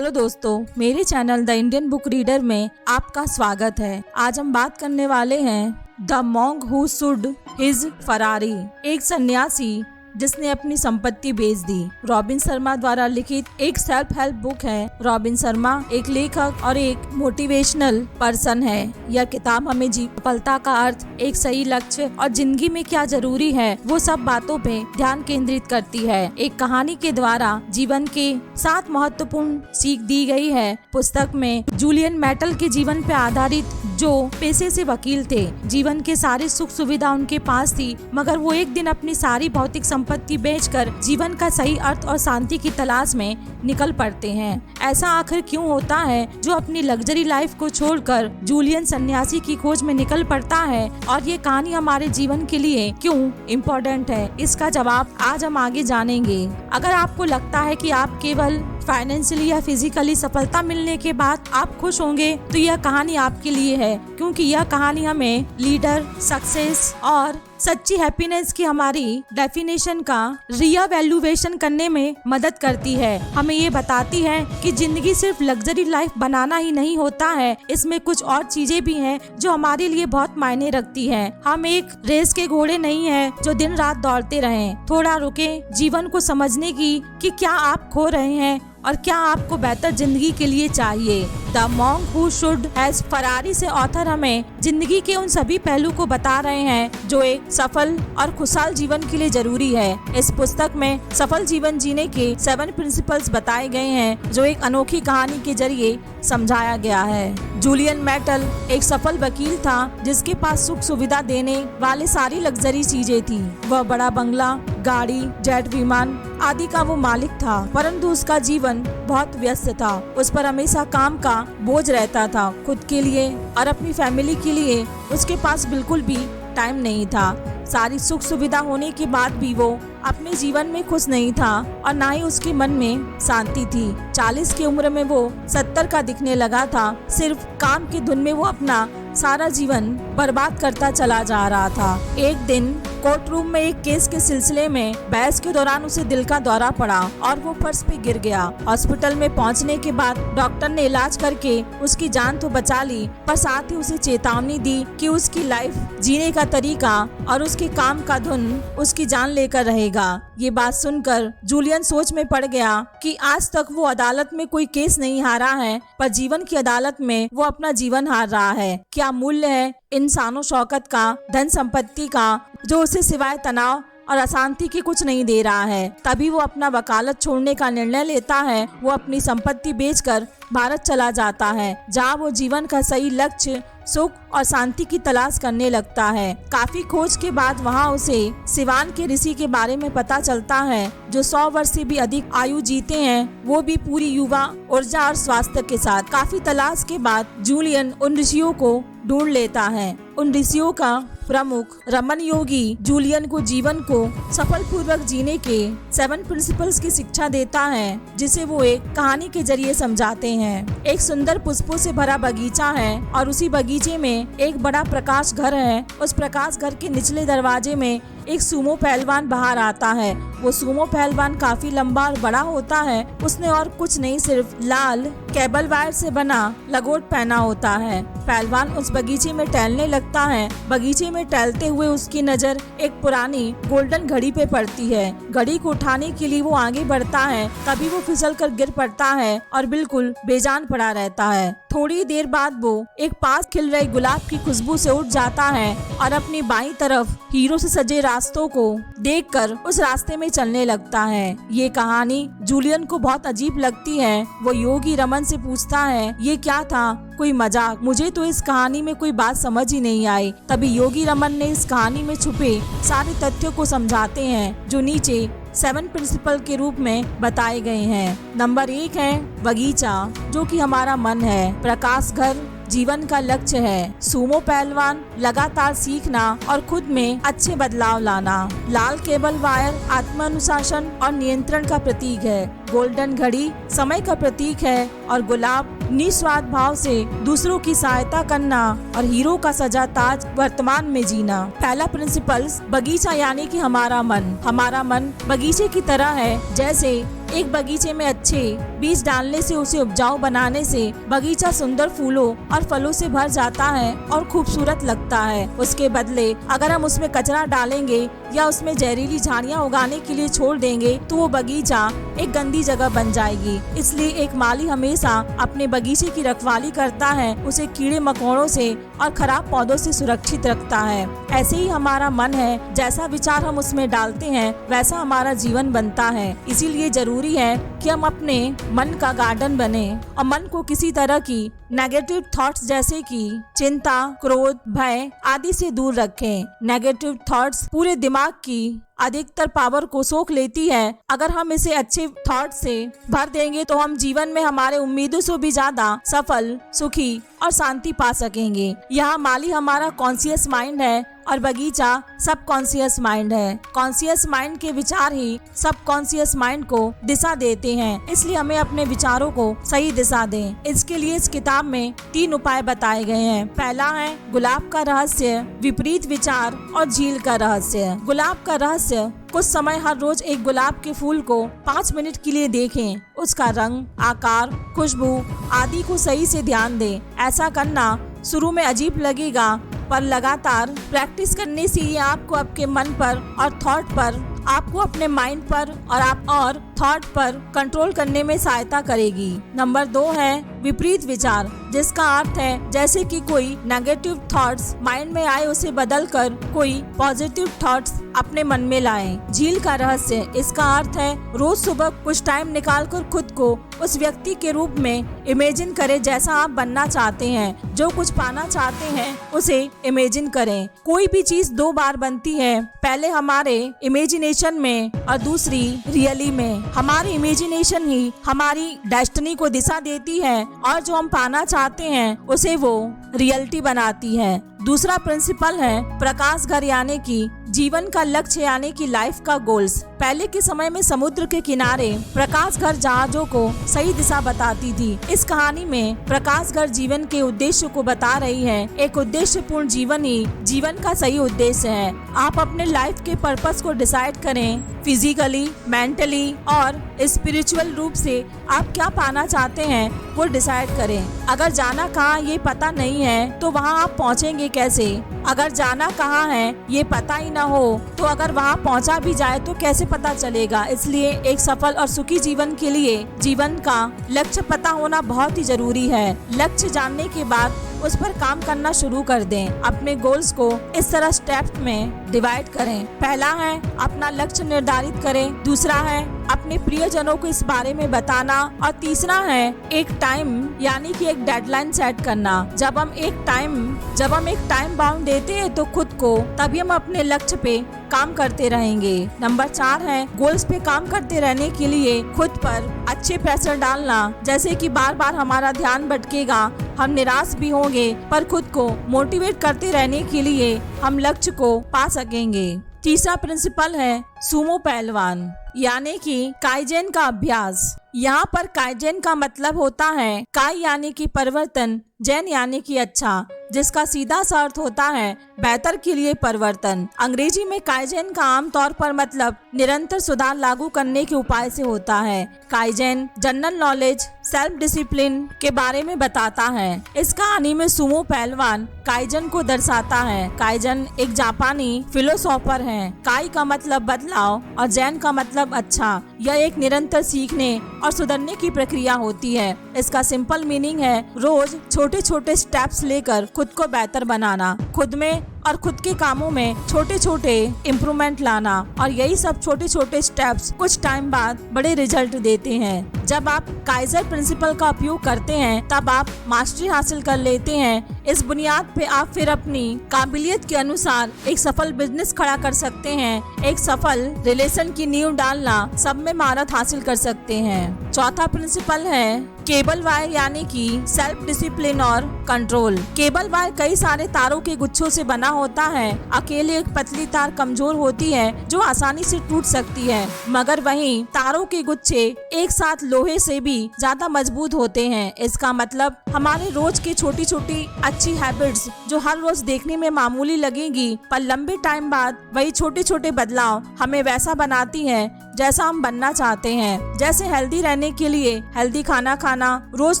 Hello दोस्तों, मेरे channel the Indian book reader में आपका स्वागत है। आज हम बात करने वाले हैं the monk who sold his Ferrari, एक सन्यासी जिसने अपनी संपत्ति बेच दी। रॉबिन शर्मा द्वारा लिखित एक सेल्फ हेल्प बुक है। रॉबिन शर्मा एक लेखक और एक मोटिवेशनल पर्सन है। यह किताब हमें सफलता का अर्थ, एक सही लक्ष्य और जिंदगी में क्या जरूरी है वो सब बातों पे ध्यान केंद्रित करती है। एक कहानी के द्वारा जीवन के 7 महत्वपूर्ण सीख दी गई है। पुस्तक में जूलियन मैटल के जीवन पे आधारित, जो पेशे से वकील थे। जीवन के सारी सुख सुविधा उनके पास थी, मगर वो एक दिन अपनी सारी भौतिक संपत्ति बेचकर जीवन का सही अर्थ और शांति की तलाश में निकल पड़ते हैं। ऐसा आखिर क्यों होता है जो अपनी लग्जरी लाइफ को छोड़कर जूलियन सन्यासी की खोज में निकल पड़ता है, और ये कहानी हमारे जीवन के लिए क्यों इम्पोर्टेंट है, इसका जवाब आज हम आगे जानेंगे। अगर आपको लगता है कि आप केवल फाइनेंशियली या फिजिकली सफलता मिलने के बाद आप खुश होंगे, तो यह कहानी आपके लिए है, क्योंकि यह कहानी हमें लीडर, सक्सेस और सच्ची हैप्पीनेस की हमारी डेफिनेशन का रीएवैल्यूएशन करने में मदद करती है। हमें ये बताती है कि जिंदगी सिर्फ लग्जरी लाइफ बनाना ही नहीं होता है, इसमें कुछ और चीजें भी हैं जो हमारे लिए बहुत मायने रखती हैं। हम एक रेस के घोड़े नहीं हैं जो दिन रात दौड़ते रहें। थोड़ा रुके जीवन को समझने की कि क्या आप खो रहे हैं और क्या आपको बेहतर जिंदगी के लिए चाहिए। The monk who sold his Ferrari से ऑथर हमें जिंदगी के उन सभी पहलू को बता रहे हैं जो एक सफल और खुशहाल जीवन के लिए जरूरी है। इस पुस्तक में सफल जीवन जीने के 7 प्रिंसिपल्स बताए गए हैं, जो एक अनोखी कहानी के जरिए समझाया गया है। जूलियन मैटल एक सफल वकील था जिसके पास सुख सुविधा देने वाले सारी लग्जरी चीजें थी। वह बड़ा बंगला, गाड़ी, जेट विमान आदि का वो मालिक था, परंतु उसका जीवन बहुत व्यस्त था। उस पर हमेशा काम का बोझ रहता था। खुद के लिए और अपनी फैमिली के लिए उसके पास बिल्कुल भी टाइम नहीं था। सारी सुख सुविधा होने के बाद भी वो अपने जीवन में खुश नहीं था और ना ही उसके मन में शांति थी। 40 की उम्र में वो 70 का दिखने लगा था। सिर्फ काम की धुन में वो अपना सारा जीवन बर्बाद करता चला जा रहा था। एक दिन कोर्ट रूम में एक केस के सिलसिले में बहस के दौरान उसे दिल का दौरा पड़ा और वो फर्श पे गिर गया। हॉस्पिटल में पहुंचने के बाद डॉक्टर ने इलाज करके उसकी जान तो बचा ली, पर साथ ही उसे चेतावनी दी कि उसकी लाइफ जीने का तरीका और उसके काम का धुन उसकी जान लेकर रहेगा। ये बात सुनकर जूलियन सोच में पड़ गया कि आज तक वो अदालत में कोई केस नहीं हारा है, पर जीवन की अदालत में वो अपना जीवन हार रहा है। क्या मूल्य है इंसानों शौकत का, धन संपत्ति का, जो उसे सिवाय तनाव और अशांति की कुछ नहीं दे रहा है। तभी वो अपना वकालत छोड़ने का निर्णय लेता है। वो अपनी संपत्ति बेचकर भारत चला जाता है, जहाँ वो जीवन का सही लक्ष्य, सुख और शांति की तलाश करने लगता है। काफी खोज के बाद वहाँ उसे सिवान के ऋषि के बारे में पता चलता है, जो 100 वर्ष से भी अधिक आयु जीते हैं, वो भी पूरी युवा ऊर्जा और स्वास्थ्य के साथ। काफी तलाश के बाद जूलियन उन ऋषियों को ढूंढ लेता है। उन ऋषियों का प्रमुख रमन योगी जूलियन को जीवन को सफल पूर्वक जीने के 7 प्रिंसिपल्स की शिक्षा देता है, जिसे वो एक कहानी के जरिए समझाते हैं। एक सुंदर पुष्पों से भरा बगीचा है और उसी बगीचे में एक बड़ा प्रकाश घर है। उस प्रकाश घर के निचले दरवाजे में एक सूमो पहलवान बाहर आता है। वो सूमो पहलवान काफी लंबा और बड़ा होता है। उसने और कुछ नहीं, सिर्फ लाल केबल वायर से बना लगोट पहना होता है। पहलवान उस बगीचे में टहलने लगता है। बगीचे में टहलते हुए उसकी नजर एक पुरानी गोल्डन घड़ी पे पड़ती है। घड़ी को उठाने के लिए वो आगे बढ़ता है, तभी वो फिसल कर गिर पड़ता है और बिल्कुल बेजान पड़ा रहता है। थोड़ी देर बाद वो एक पास खिल रही गुलाब की खुशबू से उठ जाता है और अपनी बाईं तरफ हीरो से सजे रास्तों को देखकर उस रास्ते में चलने लगता है। ये कहानी जूलियन को बहुत अजीब लगती है। वो योगी रमन से पूछता है, ये क्या था, कोई मजाक? मुझे तो इस कहानी में कोई बात समझ ही नहीं आई। तभी योगी रमन ने इस कहानी में छुपे सारे तथ्यों को समझाते हैं, जो नीचे 7 प्रिंसिपल के रूप में बताए गए हैं। नंबर 1 है बगीचा, जो कि हमारा मन है। प्रकाश घर जीवन का लक्ष्य है। सूमो पहलवान लगातार सीखना और खुद में अच्छे बदलाव लाना। लाल केबल वायर आत्मानुशासन और नियंत्रण का प्रतीक है। गोल्डन घड़ी समय का प्रतीक है और गुलाब निस्वार्थ भाव से दूसरों की सहायता करना और हीरो का सजा ताज वर्तमान में जीना। पहला प्रिंसिपल्स बगीचा यानी कि हमारा मन। हमारा मन बगीचे की तरह है, जैसे एक बगीचे में अच्छे बीज डालने से, उसे उपजाऊ बनाने से बगीचा सुंदर फूलों और फलों से भर जाता है और खूबसूरत लगता है। उसके बदले अगर हम उसमें कचरा डालेंगे या उसमें जहरीली झाड़ियाँ उगाने के लिए छोड़ देंगे तो वो बगीचा एक गंदी जगह बन जाएगी। इसलिए एक माली हमेशा अपने बगीचे की रखवाली करता है, उसे कीड़े मकोड़ों से और खराब पौधों से सुरक्षित रखता है। ऐसे ही हमारा मन है, जैसा विचार हम उसमें डालते हैं वैसा हमारा जीवन बनता है। इसीलिए जरूरी है कि हम अपने मन का गार्डन बने और मन को किसी तरह की नेगेटिव थॉट्स जैसे कि चिंता, क्रोध, भय आदि से दूर रखें। नेगेटिव थॉट्स पूरे दिमाग की अधिकतर पावर को सोख लेती है। अगर हम इसे अच्छे थॉट से भर देंगे तो हम जीवन में हमारे उम्मीदों से भी ज्यादा सफल, सुखी और शांति पा सकेंगे। यहाँ माली हमारा कॉन्शियस माइंड है और बगीचा सब कॉन्शियस माइंड है। कॉन्शियस माइंड के विचार ही सब कॉन्शियस माइंड को दिशा देते हैं, इसलिए हमें अपने विचारों को सही दिशा दें। इसके लिए इस किताब में 3 उपाय बताए गए हैं। पहला है गुलाब का रहस्य, विपरीत विचार और झील का रहस्य। गुलाब का रहस्य, कुछ समय हर रोज एक गुलाब के फूल को 5 मिनट के लिए देखें। उसका रंग, आकार, खुशबू आदि को सही से ध्यान दें। ऐसा करना शुरू में अजीब लगेगा, पर लगातार प्रैक्टिस करने से ये आपको आपके मन पर और थॉट पर, आपको अपने माइंड पर और थॉट पर कंट्रोल करने में सहायता करेगी। नंबर 2 है विपरीत विचार, जिसका अर्थ है जैसे कि कोई नेगेटिव थॉट्स माइंड में आए उसे बदलकर कोई पॉजिटिव थॉट्स अपने मन में लाएं। झील का रहस्य, इसका अर्थ है रोज सुबह कुछ टाइम निकालकर खुद को उस व्यक्ति के रूप में इमेजिन करें जैसा आप बनना चाहते हैं। जो कुछ पाना चाहते हैं उसे इमेजिन करें। कोई भी चीज 2 बार बनती है, पहले हमारे इमेजिनेशन में और दूसरी रियली में। हमारी इमेजिनेशन ही हमारी डेस्टिनी को दिशा देती है और जो हम पाना चाहते हैं उसे वो रियलिटी बनाती है। दूसरा प्रिंसिपल है प्रकाश घर, यानी कि जीवन का लक्ष्य यानी कि लाइफ का गोल्स। पहले के समय में समुद्र के किनारे प्रकाश घर जहाजों को सही दिशा बताती थी। इस कहानी में प्रकाश घर जीवन के उद्देश्य को बता रही है। एक उद्देश्यपूर्ण जीवन ही जीवन का सही उद्देश्य है। आप अपने लाइफ के पर्पस को डिसाइड करें। फिजिकली, मेंटली और स्पिरिचुअल रूप से आप क्या पाना चाहते हैं वो डिसाइड करें। अगर जाना कहाँ ये पता नहीं है तो वहाँ आप पहुँचेंगे कैसे? अगर जाना कहाँ है ये पता ही ना हो तो अगर वहाँ पहुँचा भी जाए तो कैसे पता चलेगा? इसलिए एक सफल और सुखी जीवन के लिए जीवन का लक्ष्य पता होना बहुत ही जरूरी है। लक्ष्य जानने के बाद उस पर काम करना शुरू कर दें। अपने गोल्स को इस तरह स्टेप में डिवाइड करें। पहला है अपना लक्ष्य निर्धारित करें, दूसरा है अपने प्रियजनों को इस बारे में बताना और तीसरा है एक टाइम यानी कि एक डेडलाइन सेट करना। जब हम एक टाइम बाउंड देते हैं तो खुद को, तभी हम अपने लक्ष्य पे काम करते रहेंगे। नंबर 4 है गोल्स पे काम करते रहने के लिए खुद पर अच्छे प्रेशर डालना, जैसे कि बार बार हमारा ध्यान भटकेगा, हम निराश भी होंगे, पर खुद को मोटिवेट करते रहने के लिए हम लक्ष्य को पा सकेंगे। तीसरा प्रिंसिपल है सुमो पहलवान यानी कि काइजेन का अभ्यास। यहाँ पर काइजेन का मतलब होता है काई यानी कि परिवर्तन, जैन यानी कि अच्छा, जिसका सीधा सा अर्थ होता है बेहतर के लिए परिवर्तन। अंग्रेजी में काइजेन का आमतौर पर मतलब निरंतर सुधार लागू करने के उपाय से होता है। Kaizen general knowledge, self discipline के बारे में बताता है। इस कहानी में सुमो पहलवान काइजन को दर्शाता है। काइजन एक जापानी फिलोसोफर है। काई का मतलब बदलाव और जैन का मतलब अच्छा। यह एक निरंतर सीखने और सुधरने की प्रक्रिया होती है। इसका सिंपल मीनिंग है रोज छोटे छोटे स्टेप्स लेकर खुद को बेहतर बनाना, खुद में और खुद के कामों में छोटे छोटे इम्प्रूवमेंट लाना, और यही सब छोटे छोटे स्टेप्स कुछ टाइम बाद बड़े रिजल्ट देते हैं। जब आप काइजर प्रिंसिपल का उपयोग करते हैं तब आप मास्टरी हासिल कर लेते हैं। इस बुनियाद पे आप फिर अपनी काबिलियत के अनुसार एक सफल बिजनेस खड़ा कर सकते हैं, एक सफल रिलेशन की नींव डालना, सब में महारत हासिल कर सकते हैं। चौथा प्रिंसिपल है केबल वायर यानी कि सेल्फ डिसिप्लिन और कंट्रोल। केबल वायर कई सारे तारों के गुच्छों से बना होता है। अकेले एक पतली तार कमजोर होती है जो आसानी से टूट सकती है, मगर वहीं तारों के गुच्छे एक साथ लोहे से भी ज्यादा मजबूत होते हैं। इसका मतलब हमारे रोज की छोटी छोटी अच्छी हैबिट्स जो हर रोज देखने में मामूली लगेंगी, पर लंबे टाइम बाद वही छोटे छोटे बदलाव हमें वैसा बनाती है जैसा हम बनना चाहते हैं। जैसे हेल्दी रहने के लिए हेल्दी खाना खाना, रोज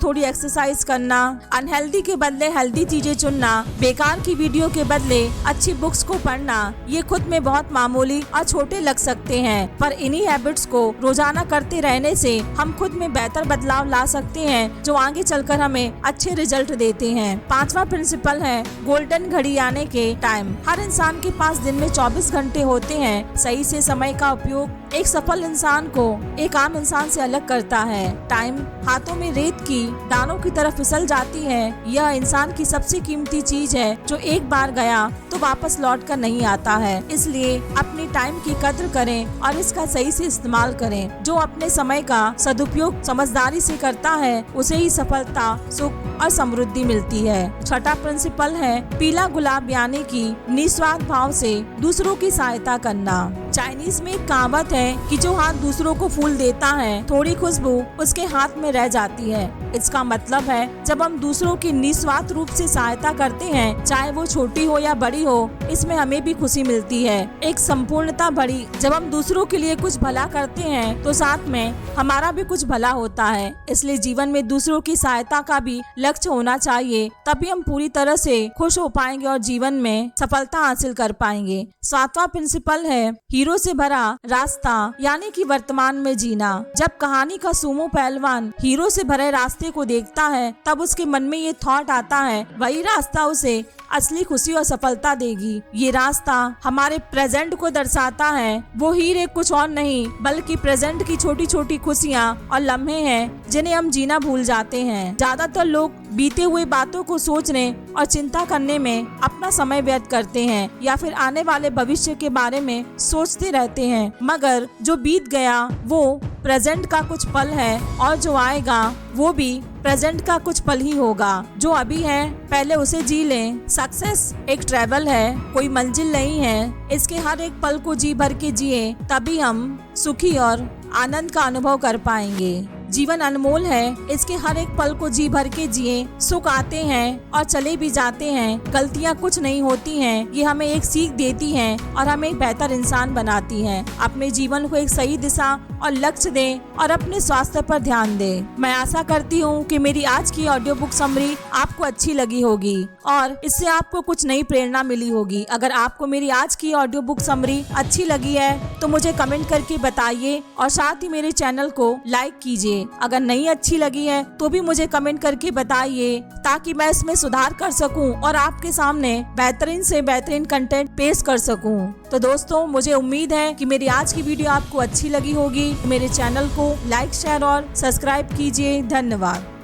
थोड़ी एक्सरसाइज करना, अनहेल्दी के बदले हेल्दी चीजें चुनना, बेकार की वीडियो के बदले अच्छी बुक्स को पढ़ना। ये खुद में बहुत मामूली और छोटे लग सकते हैं, पर इन्हीं हैबिट्स को रोजाना करते रहने से हम खुद में बेहतर बदलाव ला सकते हैं, जो आगे चलकर हमें अच्छे रिजल्ट देते हैं। 5वां प्रिंसिपल है गोल्डन घड़ी आने के टाइम। हर इंसान के पास दिन में 24 घंटे होते हैं। सही से समय का उपयोग एक सफल इंसान को एक आम इंसान से अलग करता है। टाइम हाथों में रेत की दानों की तरफ फिसल जाती है। यह इंसान की सबसे कीमती चीज है जो एक बार गया तो वापस लौट कर नहीं आता है। इसलिए अपनी टाइम की कद्र करें और इसका सही से इस्तेमाल करें। जो अपने समय का सदुपयोग समझदारी से करता है उसे ही सफलता, सुख और समृद्धि मिलती है। 6वां प्रिंसिपल है पीला गुलाब यानी कि निस्वार्थ भाव से दूसरों की सहायता करना। चाइनीज में एक कहावत है कि जो हाथ दूसरों को फूल देता है, थोड़ी खुशबू उसके हाथ में रह जाती है। इसका मतलब है जब हम दूसरों की निस्वार्थ रूप से सहायता करते हैं, चाहे वो छोटी हो या बड़ी हो, इसमें हमें भी खुशी मिलती है। एक संपूर्णता बड़ी। जब हम दूसरों के लिए कुछ भला करते हैं तो साथ में हमारा भी कुछ भला होता है। इसलिए जीवन में दूसरों की सहायता का भी लक्ष्य होना चाहिए, तभी हम पूरी तरह से खुश हो पाएंगे और जीवन में सफलता हासिल कर पाएंगे। 7वां प्रिंसिपल है हीरो से भरा रास्ता यानी कि वर्तमान में जीना। जब कहानी का सुमो पहलवान हीरो से भरे रास्ते को देखता है, तब उसके मन में ये थॉट आता है वही रास्ता उसे असली खुशी और सफलता देगी। ये रास्ता हमारे प्रेजेंट को दर्शाता है। वो हीरे कुछ और नहीं बल्कि प्रेजेंट की छोटी छोटी खुशियाँ और लम्हे हैं जिन्हें हम जीना भूल जाते हैं। ज्यादातर लोग बीते हुए बातों को सोचने और चिंता करने में अपना समय व्यर्थ करते हैं या फिर आने वाले भविष्य के बारे में सोचते रहते हैं, मगर जो बीत गया वो प्रेजेंट का कुछ पल है और जो आएगा वो भी प्रेजेंट का कुछ पल ही होगा। जो अभी है पहले उसे जी लें। सक्सेस एक ट्रैवल है, कोई मंजिल नहीं है। इसके हर एक पल को जी भर के जिए, तभी हम सुखी और आनंद का अनुभव कर पाएंगे। जीवन अनमोल है, इसके हर एक पल को जी भर के जिए। सुख आते हैं और चले भी जाते हैं, गलतियाँ कुछ नहीं होती हैं। ये हमें एक सीख देती हैं और हमें एक बेहतर इंसान बनाती हैं। अपने जीवन को एक सही दिशा और लक्ष्य दें और अपने स्वास्थ्य पर ध्यान दें। मैं आशा करती हूँ कि मेरी आज की ऑडियो बुक समरी आपको अच्छी लगी होगी और इससे आपको कुछ नई प्रेरणा मिली होगी। अगर आपको मेरी आज की ऑडियो बुक समरी अच्छी लगी है तो मुझे कमेंट करके बताइए और साथ ही मेरे चैनल को लाइक कीजिए। अगर नहीं अच्छी लगी है तो भी मुझे कमेंट करके बताइए, ताकि मैं इसमें सुधार कर सकूं और आपके सामने बेहतरीन से बेहतरीन कंटेंट पेश कर सकूं। तो दोस्तों, मुझे उम्मीद है कि मेरी आज की वीडियो आपको अच्छी लगी होगी। मेरे चैनल को लाइक, शेयर और सब्सक्राइब कीजिए। धन्यवाद।